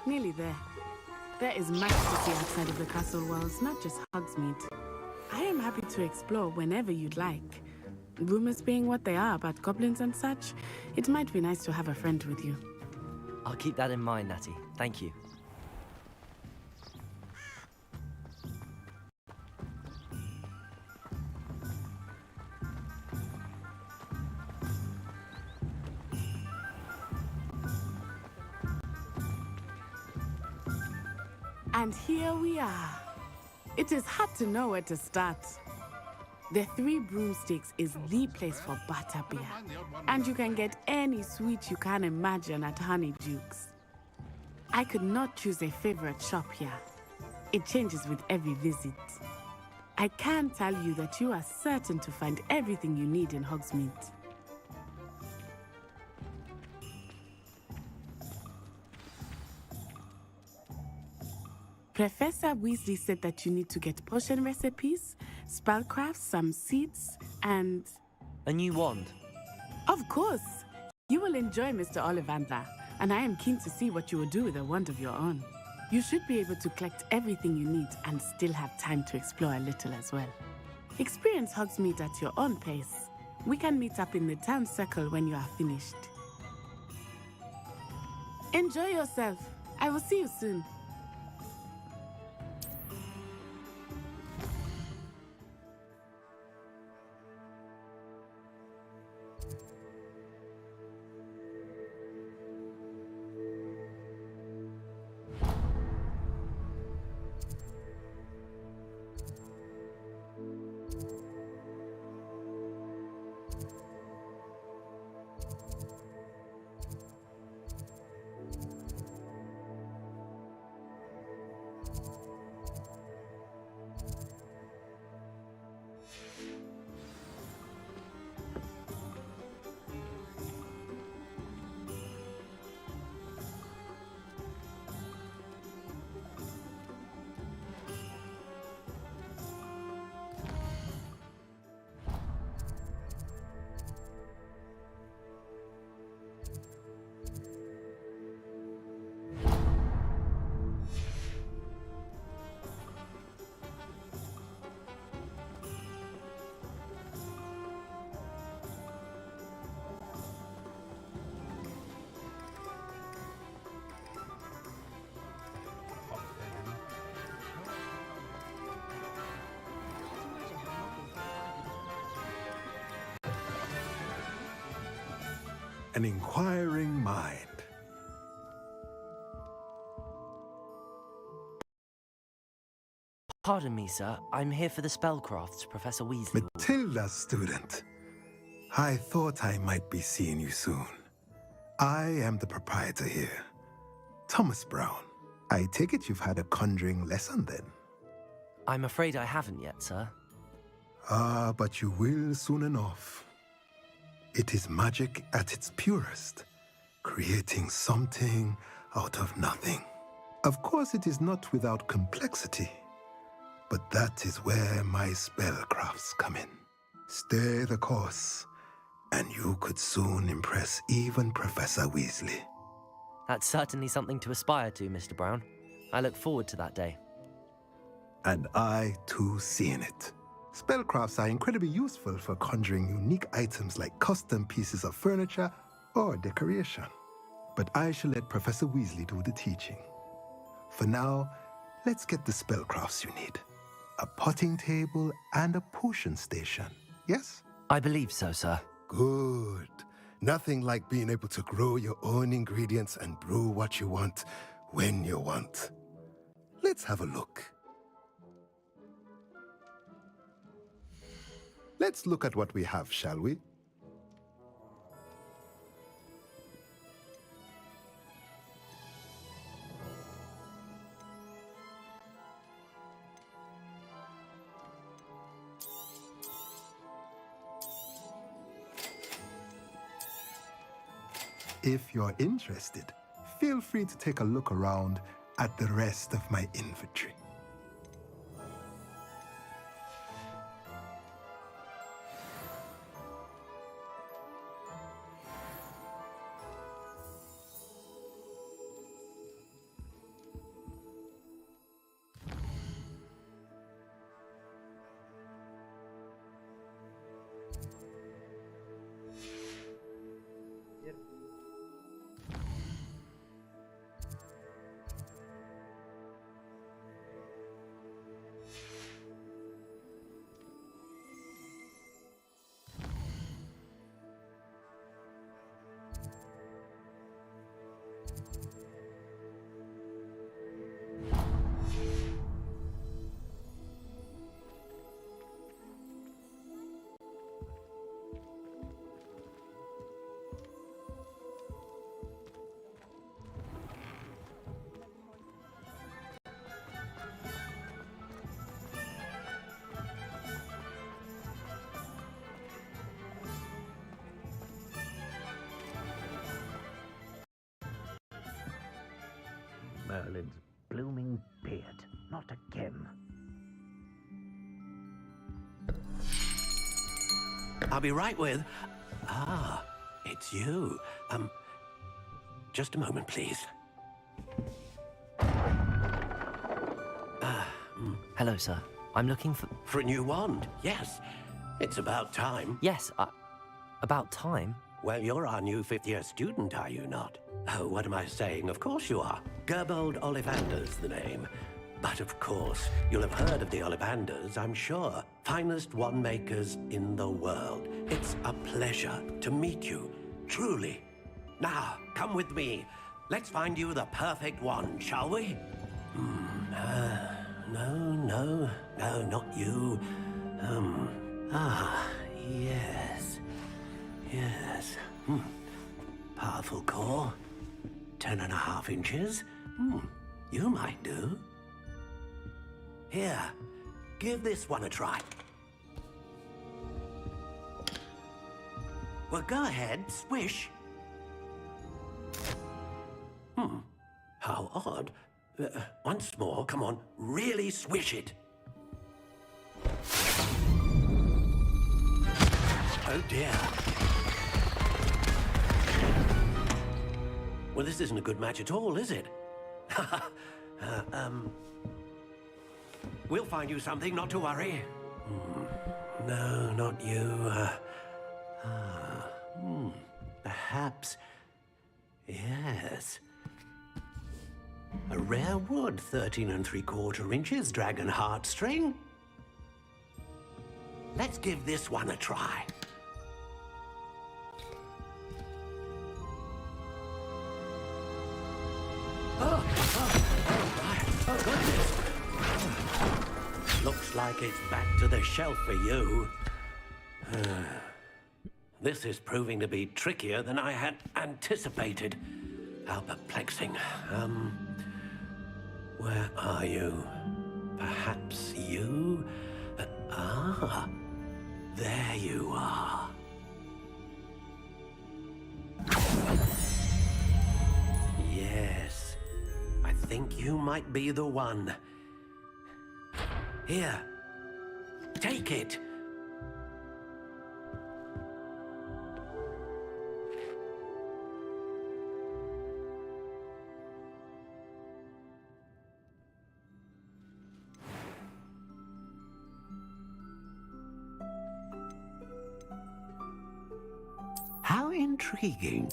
Nearly there. There is much to see outside of the castle walls, not just Hogsmeade. I am happy to explore whenever you'd like. Rumors being what they are about goblins and such, it might be nice to have a friend with you. I'll keep that in mind, Natty. Thank you. And here we are. It is hard to know where to start. The Three Broomsticks is the place for butterbeer. And you can get any sweet you can imagine at Honeyduke's. I could not choose a favorite shop here. It changes with every visit. I can tell you that you are certain to find everything you need in Hogsmeade. Professor Weasley said that you need to get potion recipes, spellcrafts, some seeds, and... A new wand? Of course! You will enjoy Mr. Ollivander, and I am keen to see what you will do with a wand of your own. You should be able to collect everything you need and still have time to explore a little as well. Experience Hogsmeade at your own pace. We can meet up in the town circle when you are finished. Enjoy yourself. I will see you soon. An inquiring mind. Pardon me, sir. I'm here for the spellcrafts, Professor Weasley. Matilda, student. I thought I might be seeing you soon. I am the proprietor here, Thomas Brown. I take it you've had a conjuring lesson then? I'm afraid I haven't yet, sir. Ah, but you will soon enough. It is magic at its purest, creating something out of nothing. Of course, it is not without complexity, but that is where my spellcrafts come in. Stay the course, and you could soon impress even Professor Weasley. That's certainly something to aspire to, Mr. Brown. I look forward to that day. And I, too, seeing it. Spellcrafts are incredibly useful for conjuring unique items like custom pieces of furniture or decoration. But I shall let Professor Weasley do the teaching. For now, let's get the spellcrafts you need. A potting table and a potion station, yes? I believe so, sir. Good. Nothing like being able to grow your own ingredients and brew what you want when you want. Let's have a look. Let's look at what we have, shall we? If you're interested, feel free to take a look around at the rest of my inventory. Merlin's blooming beard. Not again. I'll be right with... Ah, it's you. Just a moment, please. Hello, sir. I'm looking for... For a new wand, yes. It's about time. Yes, about time? Well, you're our new fifth-year student, are you not? Oh, what am I saying? Of course you are. Gerbold Ollivander's the name. But of course, you'll have heard of the Ollivanders, I'm sure. Finest wand makers in the world. It's a pleasure to meet you, truly. Now, come with me. Let's find you the perfect wand, shall we? No, not you. Yes. Powerful core. 10.5 inches. You might do. Here, give this one a try. Well, go ahead, swish. How odd. Once more, come on, really swish it. Oh dear. Well, this isn't a good match at all, is it? We'll find you something, not to worry. No, not you. Perhaps... Yes. A rare wood, 13 3/4 inches, dragon heartstring. Let's give this one a try. Oh, goodness. Looks like it's back to the shelf for you. This is proving to be trickier than I had anticipated. How perplexing. Where are you? Perhaps you? There you are. Yes, I think you might be the one. Here, take it. How intriguing.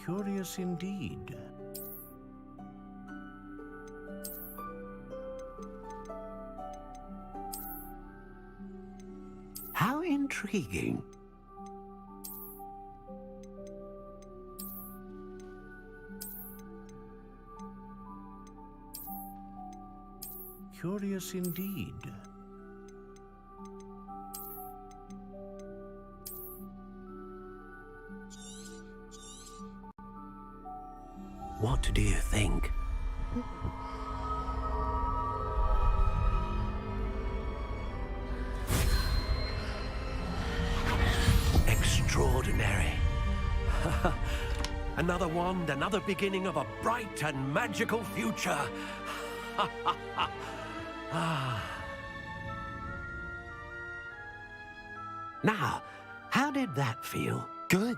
Curious indeed. How intriguing. Curious indeed. What do you think? Extraordinary. Another wand, another beginning of a bright and magical future. Now, how did that feel? Good.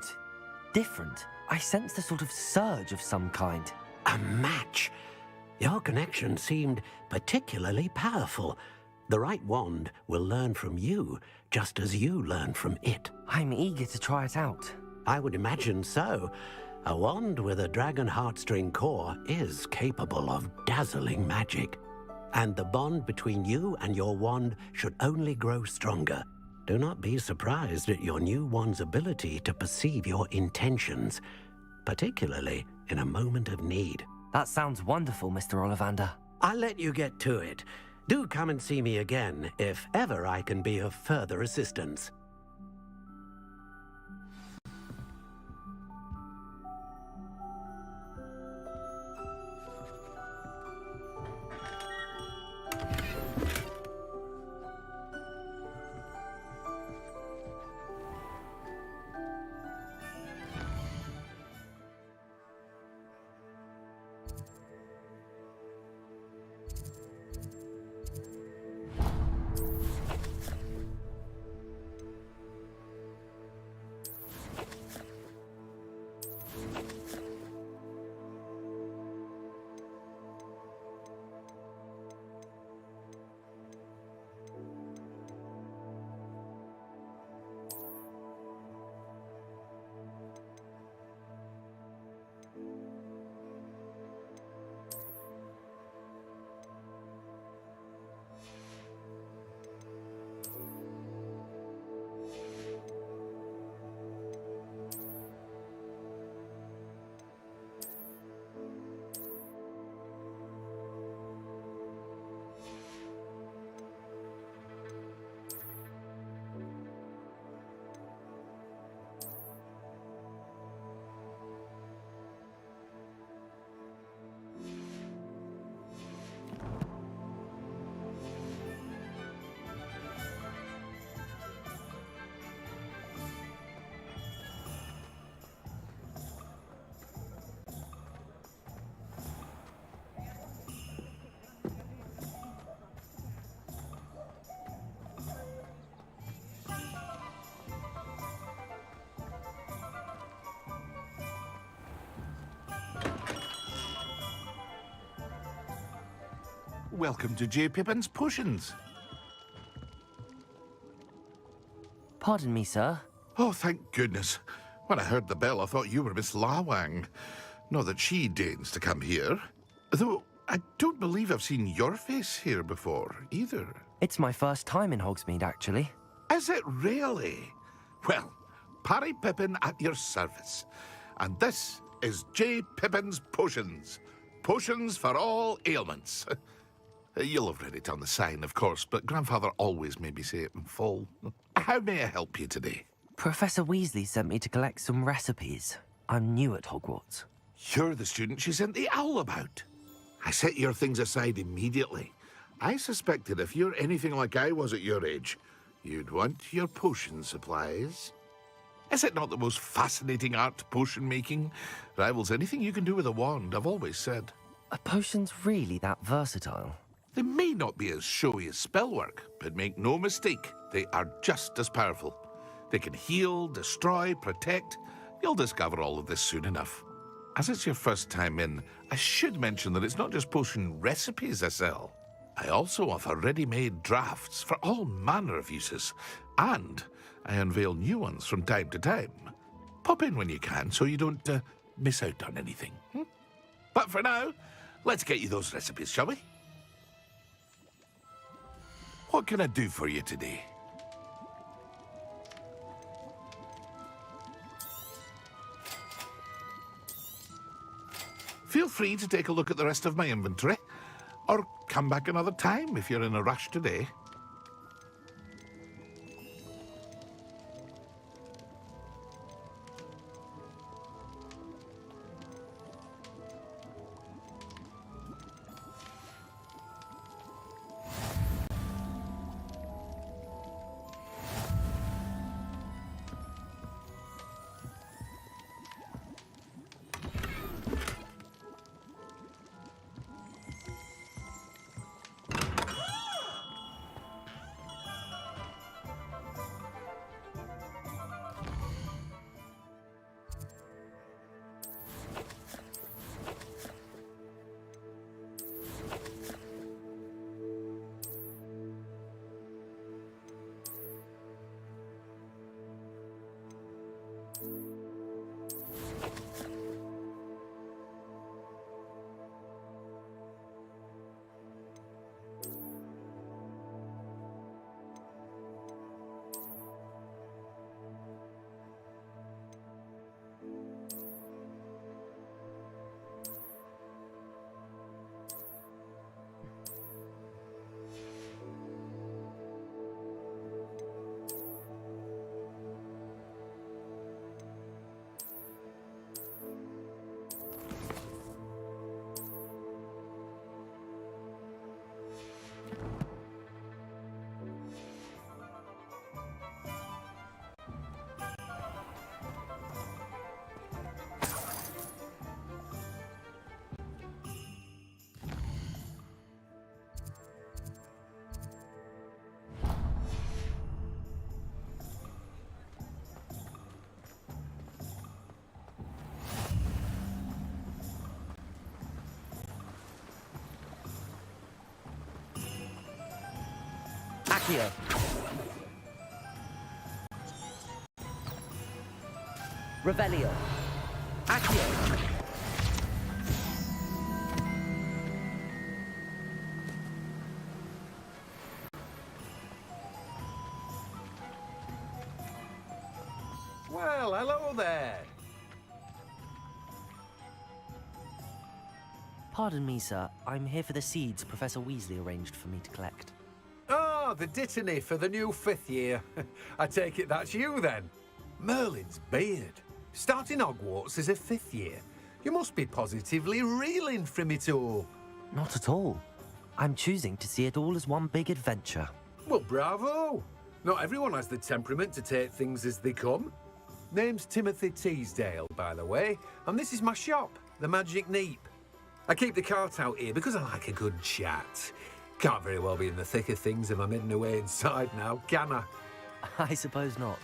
Different. I sensed a sort of surge of some kind. A match? Your connection seemed particularly powerful. The right wand will learn from you, just as you learn from it. I'm eager to try it out. I would imagine so. A wand with a dragon heartstring core is capable of dazzling magic. And the bond between you and your wand should only grow stronger. Do not be surprised at your new wand's ability to perceive your intentions, particularly in a moment of need. That sounds wonderful, Mr. Ollivander. I'll let you get to it. Do come and see me again if ever I can be of further assistance. welcome to J. Pippin's Potions. Pardon me, sir. Oh, thank goodness. When I heard the bell, I thought you were Miss Lawang. Not that she deigns to come here. Though, I don't believe I've seen your face here before, either. It's my first time in Hogsmeade, actually. Is it really? Well, Parry Pippin at your service. And this is J. Pippin's Potions. Potions for all ailments. You'll have read it on the sign, of course, but Grandfather always made me say it in full. How may I help you today? Professor Weasley sent me to collect some recipes. I'm new at Hogwarts. You're the student she sent the owl about. I set your things aside immediately. I suspected if you're anything like I was at your age, you'd want your potion supplies. Is it not the most fascinating art, potion making? Rivals anything you can do with a wand, I've always said. Are potions really that versatile? They may not be as showy as spellwork, but make no mistake, they are just as powerful. They can heal, destroy, protect. You'll discover all of this soon enough. As it's your first time in, I should mention that it's not just potion recipes I sell. I also offer ready-made drafts for all manner of uses, and I unveil new ones from time to time. Pop in when you can so you don't miss out on anything. But for now, let's get you those recipes, shall we? What can I do for you today? Feel free to take a look at the rest of my inventory, or come back another time if you're in a rush today. Accio. Revelio. Accio. Well, hello there. Pardon me, sir. I'm here for the seeds Professor Weasley arranged for me to collect. Ah, the dittany for the new 5th year. I take it that's you, then. Merlin's beard. Starting Hogwarts as a 5th year. You must be positively reeling from it all. Not at all. I'm choosing to see it all as one big adventure. Well, bravo. Not everyone has the temperament to take things as they come. Name's Timothy Teasdale, by the way, and this is my shop, the Magic Neep. I keep the cart out here because I like a good chat. Can't very well be in the thick of things if I'm hidden away inside now, can I? I suppose not.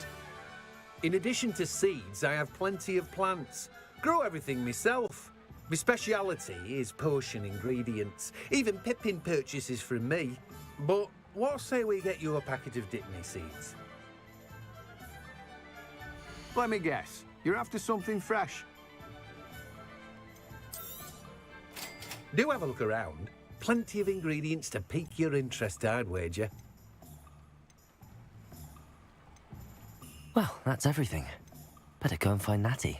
In addition to seeds, I have plenty of plants. Grow everything myself. My speciality is potion ingredients. Even Pippin purchases from me. But what say we get you a packet of Dittany seeds? Let me guess. You're after something fresh. Do have a look around. Plenty of ingredients to pique your interest, I'd wager. Well, that's everything. Better go and find Natty.